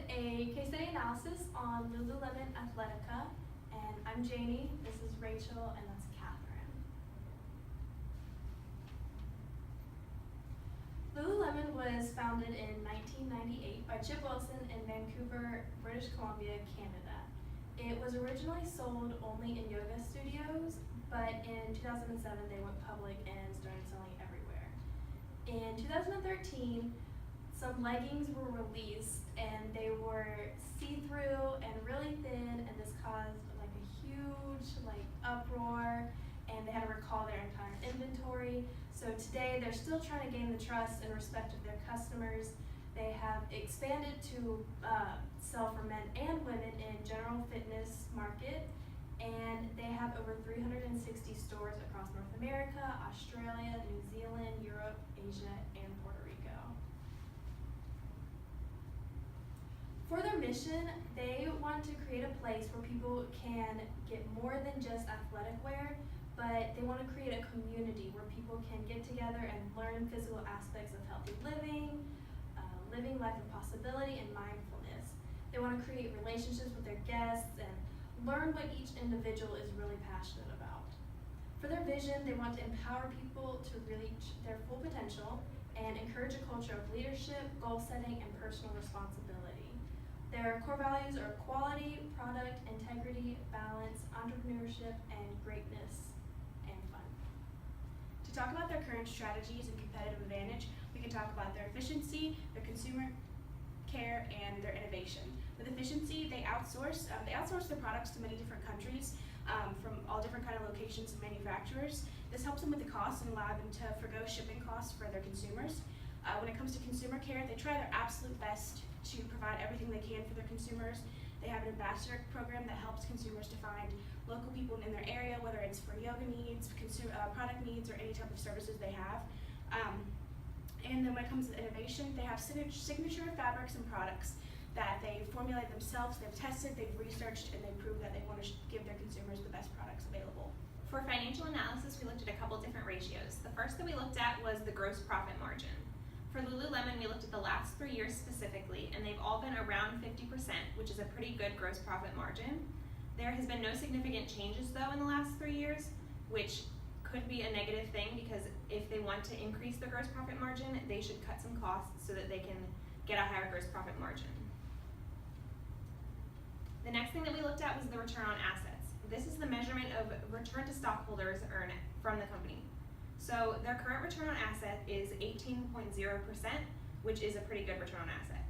a case study analysis on Lululemon Athletica, and I'm Janie, this is Rachel, and that's Katherine. Lululemon was founded in 1998 by Chip Wilson in Vancouver, British Columbia, Canada. It was originally sold only in yoga studios, but in 2007 they went public and started selling everywhere. In 2013, some leggings were released and they were see-through and really thin, and this caused like a huge uproar, and they had to recall their entire inventory. So today they're still trying to gain the trust and respect of their customers. They have expanded to sell for men and women in general fitness market, and they have over 360 stores across North America, Australia, New Zealand, Europe, Asia, and Puerto Rico. For their mission, they want to create a place where people can get more than just athletic wear, but they want to create a community where people can get together and learn physical aspects of healthy living, living life of possibility, and mindfulness. They want to create relationships with their guests and learn what each individual is really passionate about. For their vision, they want to empower people to reach their full potential and encourage a culture of leadership, goal setting, and personal responsibility. Their core values are quality, product, integrity, balance, entrepreneurship, and greatness, and fun. To talk about their current strategies and competitive advantage, we can talk about their efficiency, their consumer care, and their innovation. With efficiency, they outsource their products to many different countries from all different kind of locations and manufacturers. This helps them with the costs and allow them to forgo shipping costs for their consumers. When it comes to consumer care, they try their absolute best to provide everything they can for their consumers. They have an ambassador program that helps consumers to find local people in their area, whether it's for yoga needs, product needs, or any type of services they have. And then when it comes to innovation, they have signature fabrics and products that they formulate themselves, they've tested, they've researched, and they prove that they want to give their consumers the best products available. For financial analysis, we looked at a couple different ratios. The first that we looked at was the gross profit margin. For Lululemon, we looked at the last 3 years specifically, and they've all been around 50%, which is a pretty good gross profit margin. There has been no significant changes though in the last 3 years, which could be a negative thing, because if they want to increase their gross profit margin, they should cut some costs so that they can get a higher gross profit margin. The next thing that we looked at was the return on assets. This is the measurement of return to stockholders earned from the company. So their current return on asset is 18.0%, which is a pretty good return on asset.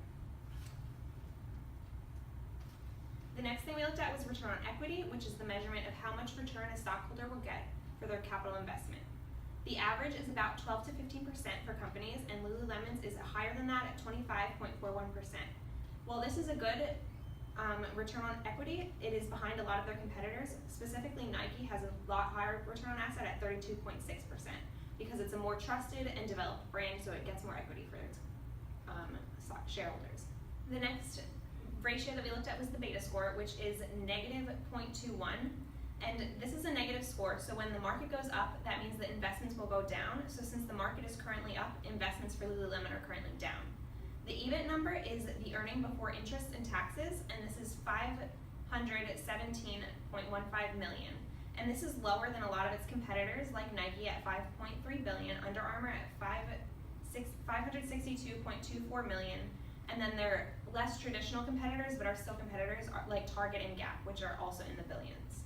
The next thing we looked at was return on equity, which is the measurement of how much return a stockholder will get for their capital investment. The average is about 12 to 15% for companies, and Lululemon's is higher than that at 25.41%. While this is a good return on equity, it is behind a lot of their competitors. Specifically, Nike has a lot higher return on asset at 32.6%, because it's a more trusted and developed brand, so it gets more equity for its shareholders. The next ratio that we looked at was the beta score, which is negative 0.21. And this is a negative score, so when the market goes up, that means that investments will go down. So since the market is currently up, investments for Lululemon are currently down. The EBIT number is the earning before interest and taxes, and this is $517.15 million. And this is lower than a lot of its competitors, like Nike at $5.3 billion, Under Armour at $562.24 million, and then their less traditional competitors, but are still competitors, are like Target and Gap, which are also in the billions.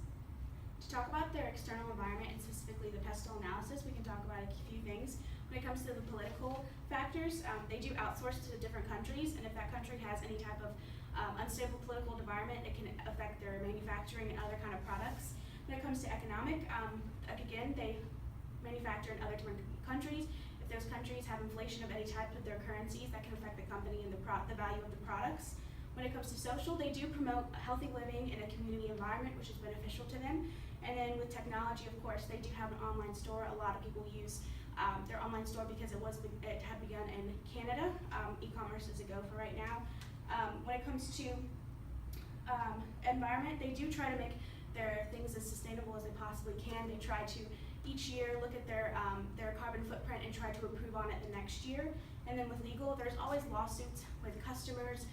To talk about their external environment, and specifically the pestle analysis, we can talk about a few things. When it comes to the political factors, they do outsource to different countries, and if that country has any type of unstable political environment, it can affect their manufacturing and other kind of products. When it comes to economic, again, they manufacture in other different countries. If those countries have inflation of any type of their currencies, that can affect the company and the value of the products. When it comes to social, they do promote healthy living in a community environment, which is beneficial to them. And then with technology, of course, they do have an online store. A lot of people use their online store because it had begun in Canada. E-commerce is a go for right now. When it comes to environment, they do try to make their things as sustainable as they possibly can. They try to each year look at their carbon footprint and try to improve on it the next year. And then with legal, there's always lawsuits with customers.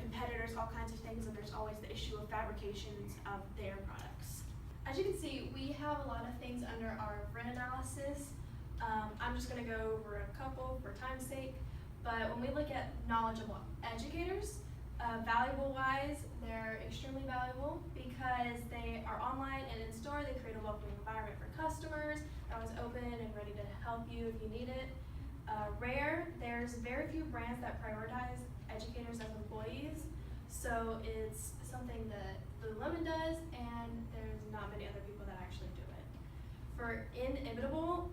competitors, all kinds of things, and there's always the issue of fabrications of their products. As you can see, we have a lot of things under our brand analysis. I'm just going to go over a couple for time's sake, but when we look at knowledgeable educators, valuable-wise, they're extremely valuable because they are online and in store. They create a welcoming environment for customers. They're always open and ready to help you if you need it. Rare, there's very few brands that prioritize educators as employees, so it's something that Lululemon does, and there's not many other people that actually do it. For inimitable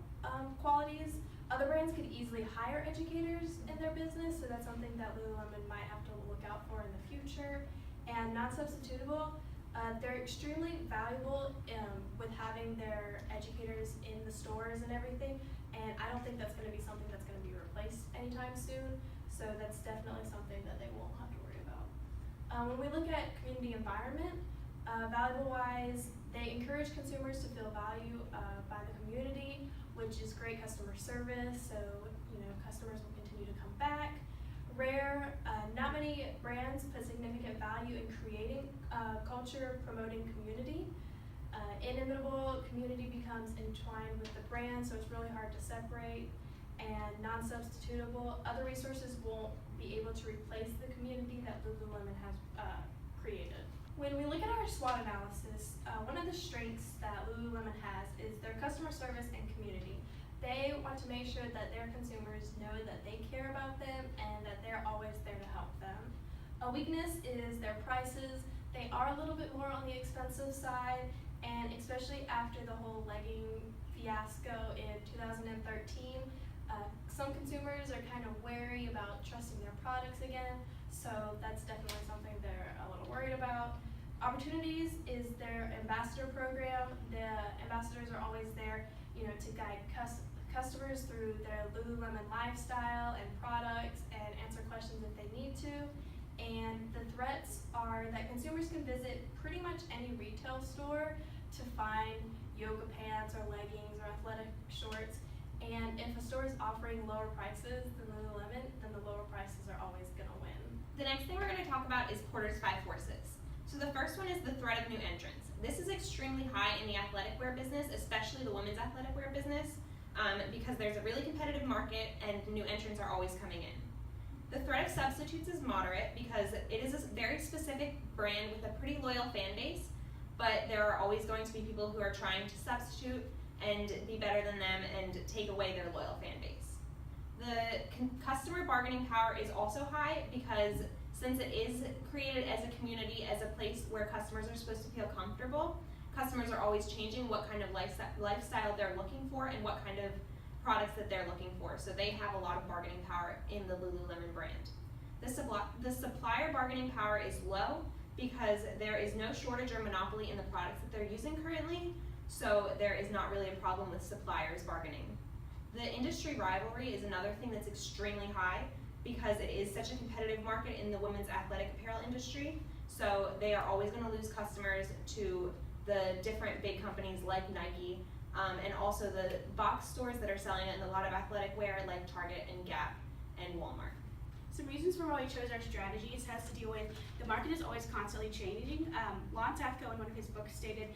qualities, other brands could easily hire educators in their business, so that's something that Lululemon might have to look out for in the future. And non-substitutable, they're extremely valuable with having their educators in the stores and everything, and I don't think that's going to be something that's going to be replaced anytime soon, so that's definitely something that they won't have to worry about. When we look at community environment, valuable-wise, they encourage consumers to feel value by the community, which is great customer service, so customers will continue to come back. Rare, not many brands put significant value in creating culture, promoting community. Inimitable, community becomes entwined with the brand, so it's really hard to separate. And non-substitutable, other resources won't be able to replace the community that Lululemon has created. When we look at our SWOT analysis, one of the strengths that Lululemon has is their customer service and community. They want to make sure that their consumers know that they care about them and that they're always there to help them. A weakness is their prices. They are a little bit more on the expensive side, and especially after the whole legging fiasco in 2013, some consumers are kind of wary about trusting their products again, so that's definitely something they're a little worried about. Opportunities is their ambassador program. The ambassadors are always there, to guide customers through their Lululemon lifestyle and products and answer questions if they need to. And the threats are that consumers can visit pretty much any retail store to find yoga pants or leggings or athletic shorts. And if a store is offering lower prices than Lululemon, then the lower prices are always going to win. The next thing we're going to talk about is Porter's 5 forces. So the first one is the threat of new entrants. This is extremely high in the athletic wear business, especially the women's athletic wear business, because there's a really competitive market and new entrants are always coming in. The threat of substitutes is moderate because it is a very specific brand with a pretty loyal fan base, but there are always going to be people who are trying to substitute and be better than them and take away their loyal fan base. The customer bargaining power is also high because since it is created as a community, as a place where customers are supposed to feel comfortable, customers are always changing what kind of lifestyle they're looking for and what kind of products that they're looking for. So they have a lot of bargaining power in the Lululemon brand. The supplier bargaining power is low because there is no shortage or monopoly in the products that they're using currently, so there is not really a problem with suppliers bargaining. The industry rivalry is another thing that's extremely high because it is such a competitive market in the women's athletic apparel industry, so they are always going to lose customers to the different big companies like Nike, and also the box stores that are selling it in a lot of athletic wear like Target and Gap and Walmart. Some reasons for why we chose our strategies has to deal with the market is always constantly changing. Lon Tafko in one of his books stated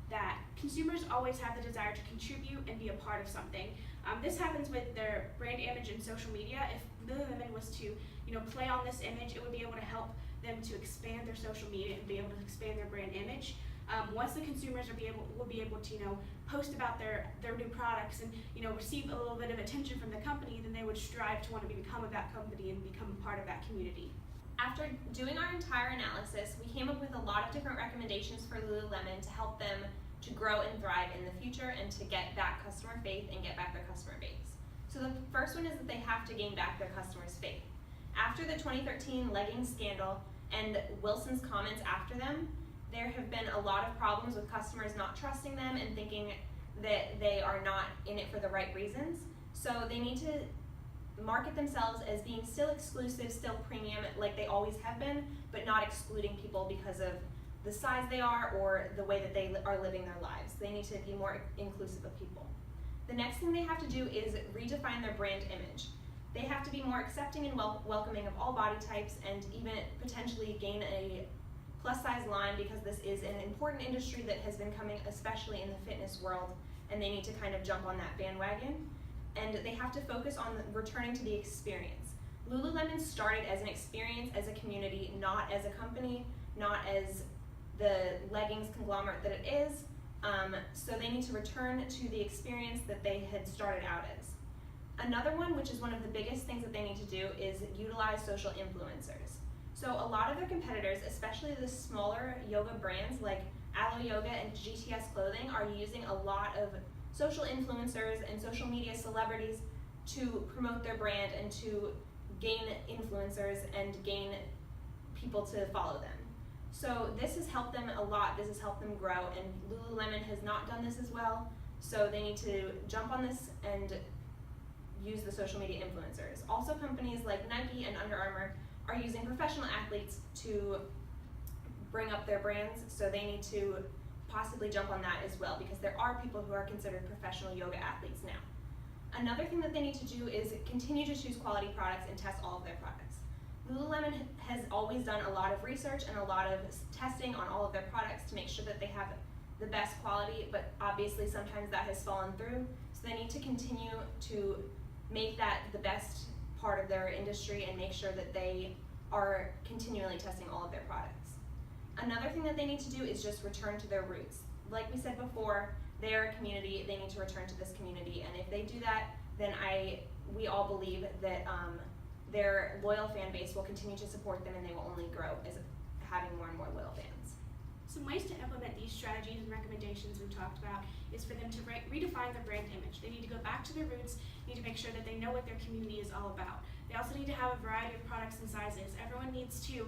that consumers always have the desire to contribute and be a part of something. This happens with their brand image and social media. If Lululemon was to, play on this image, it would be able to help them to expand their social media and be able to expand their brand image. Once the consumers will be able to, post about their new products and, receive a little bit of attention from the company, then they would strive to want to become of that company and become a part of that community. After doing our entire analysis, we came up with a lot of different recommendations for Lululemon to help them to grow and thrive in the future and to get back customer faith and get back their customer base. So the first one is that they have to gain back their customers' faith. After the 2013 leggings scandal and Wilson's comments after them, there have been a lot of problems with customers not trusting them and thinking that they are not in it for the right reasons. So they need to market themselves as being still exclusive, still premium, like they always have been, but not excluding people because of the size they are or the way that they are living their lives. They need to be more inclusive of people. The next thing they have to do is redefine their brand image. They have to be more accepting and welcoming of all body types, and even potentially gain a plus size line, because this is an important industry that has been coming, especially in the fitness world, and they need to kind of jump on that bandwagon. And they have to focus on returning to the experience. Lululemon started as an experience, as a community, not as a company, not as the leggings conglomerate that it is. So they need to return to the experience that they had started out as. Another one, which is one of the biggest things that they need to do, is utilize social influencers. So a lot of their competitors, especially the smaller yoga brands like Alo Yoga and GTS Clothing, are using a lot of social influencers and social media celebrities to promote their brand and to gain influencers and gain people to follow them. So this has helped them a lot, this has helped them grow, and Lululemon has not done this as well, so they need to jump on this and use the social media influencers. Also, companies like Nike and Under Armour are using professional athletes to bring up their brands, so they need to possibly jump on that as well, because there are people who are considered professional yoga athletes now. Another thing that they need to do is continue to choose quality products and test all of their products. Lululemon has always done a lot of research and a lot of testing on all of their products to make sure that they have the best quality, but obviously sometimes that has fallen through, so they need to continue to make that the best part of their industry and make sure that they are continually testing all of their products. Another thing that they need to do is just return to their roots. Like we said before, they are a community, they need to return to this community, and if they do that, then we all believe that their loyal fan base will continue to support them, and they will only grow as having more and more loyal fans. Some ways to implement these strategies and recommendations we've talked about is for them to redefine their brand image. They need to go back to their roots, need to make sure that they know what their community is all about. They also need to have a variety of products and sizes. Everyone needs to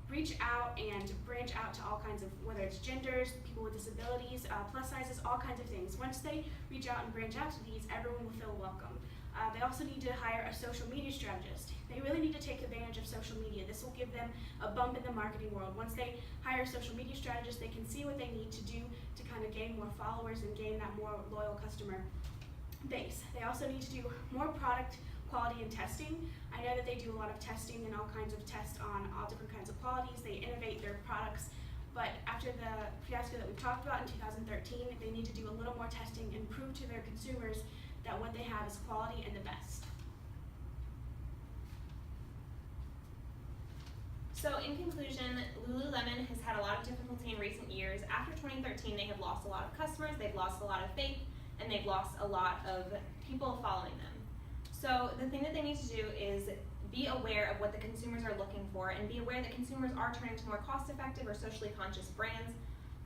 reach out and branch out to all kinds of, whether it's genders, people with disabilities, plus sizes, all kinds of things. Once they reach out and branch out to these, everyone will feel welcome. They also need to hire a social media strategist. They really need to take advantage of social media. This will give them a bump in the marketing world. Once they hire a social media strategist, they can see what they need to do to kind of gain more followers and gain that more loyal customer base. They also need to do more product quality and testing. I know that they do a lot of testing and all kinds of tests on all different kinds of qualities. They innovate their products, but after the fiasco that we talked about in 2013, they need to do a little more testing and prove to their consumers that what they have is quality and the best. So in conclusion, Lululemon has had a lot of difficulty in recent years. After 2013, they have lost a lot of customers, they've lost a lot of faith, and they've lost a lot of people following them. So the thing that they need to do is be aware of what the consumers are looking for, and be aware that consumers are turning to more cost-effective or socially conscious brands,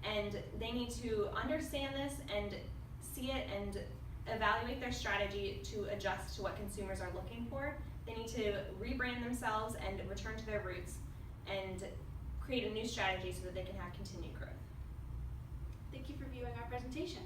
and they need to understand this and see it and evaluate their strategy to adjust to what consumers are looking for. They need to rebrand themselves and return to their roots and create a new strategy so that they can have continued growth. Thank you for viewing our presentation.